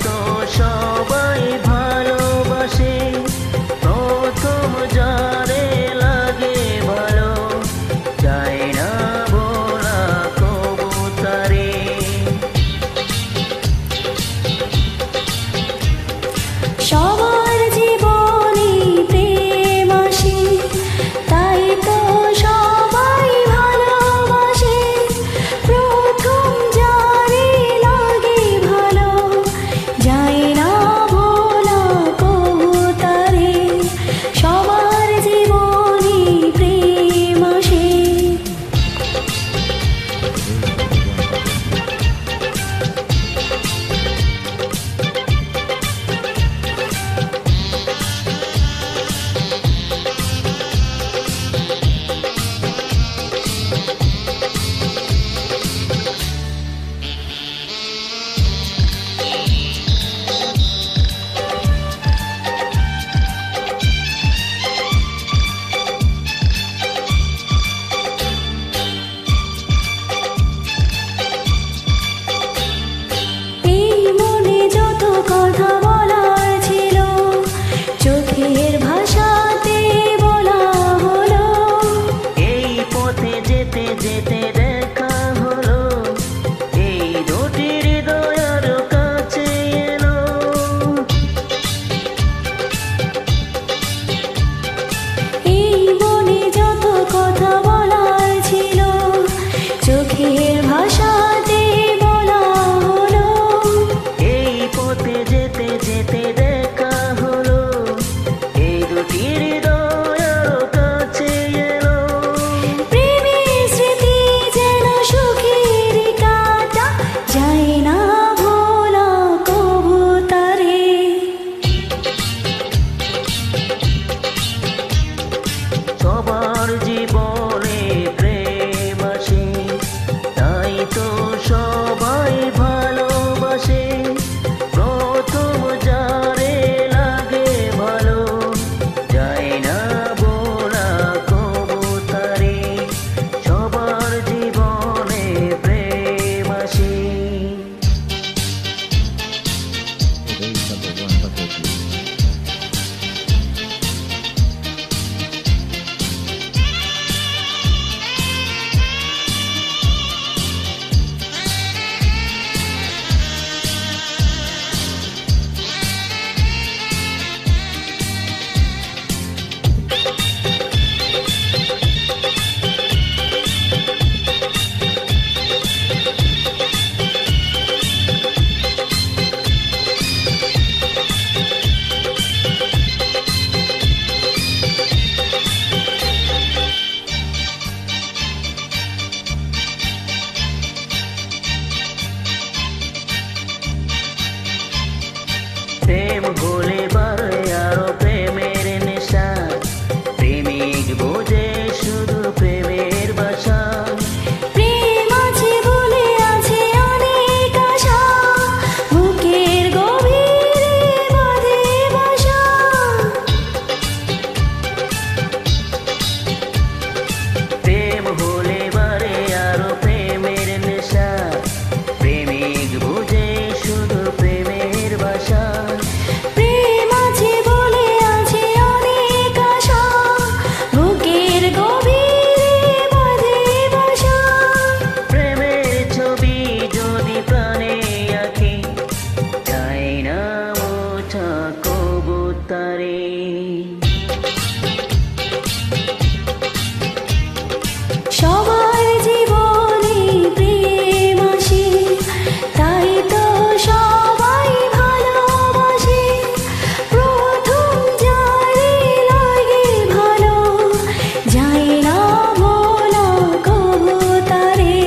তো সবাই ভালোবাসে, প্রথম যারে লাগে ভালো, যায় না বলা কবু তারে। সবার জীবনে প্রেম আসে, তাই তো সবাই ভালোবাসে, প্রথম যারে লাগে ভালো, যায় না ভোলা কবু তারে। সবার জীবনে প্রেম আসে। যেতে দেখা হলো, এই দুটি হৃদয়ের কাছে এলো। এই মনে যত কথা বলার ছিল, চোখের ভাষাতে বলা হলো। এই পথে যেতে যেতে দেখা হলো, এই দুটি হৃদয়ের কাছে এলো। যায় না ভোলা কবু তারে। সবার জীবনে প্রেম আসে, তাই তো সবাই ভালোবাসে, প্রথম যারে লাগে ভালো, যায় না বলা কবু তারে। সবার জীবনে প্রেম আসে। প্রেম ভুলে বারে আরো প্রেমের নেশা, প্রেমিক বোঝে শুধু প্রেমের বাসা। প্রেম আছে বলে আছে অনেক আশা, বুকের গভীরে বাঁধে বাসা। প্রেম ভুলে বারে আরো প্রেমের নেশা, প্রেমিক বোঝে শুধু প্রেমের বাসা। প্রেম আছে বলে আছে অনেক আশা, বুকের গভীরে বাঁধে বাসা। প্রেমের ছবি যদি প্রাণে আঁকে, যায় না মোছা কবু তারে। সবার জীবনে প্রেম আসে, তাই তো সবাই ভালোবাসে, প্রথম যারে লাগে ভালো, যায় না ভোলা কবু তারে।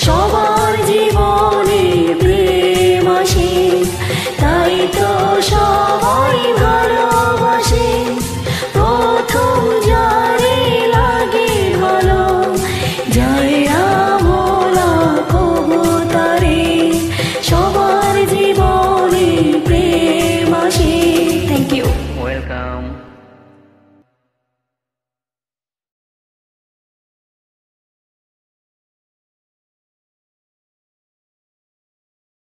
সবার জীবনে প্রেম আসে, তাই তো সবাই ভালোবাসে, প্রথম যারে লাগে ভালো, যায় না ভোলা কবু তারে। সবার জীবনে প্রেম আসে। Thank you. ওয়েলকাম।